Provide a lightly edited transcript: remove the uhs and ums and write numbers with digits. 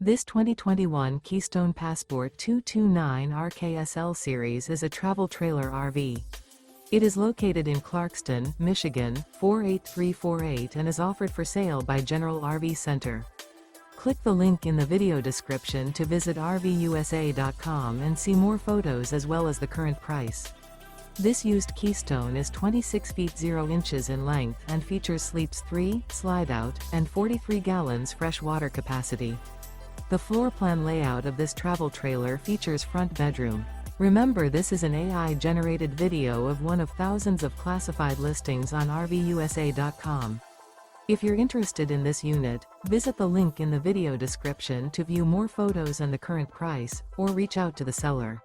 This 2021 Keystone Passport 229 RKSL series is a travel trailer RV. It is located in Clarkston, Michigan, 48348 and is offered for sale by General RV Center. Click the link in the video description to visit RVUSA.com and see more photos as well as the current price. This used Keystone is 26 feet 0 inches in length and features sleeps 3, Slideout, and 43 gallons fresh water capacity. The floor plan layout of this travel trailer features front bedroom. Remember, this is an AI-generated video of one of thousands of classified listings on RVUSA.com. If you're interested in this unit, visit the link in the video description to view more photos and the current price, or reach out to the seller.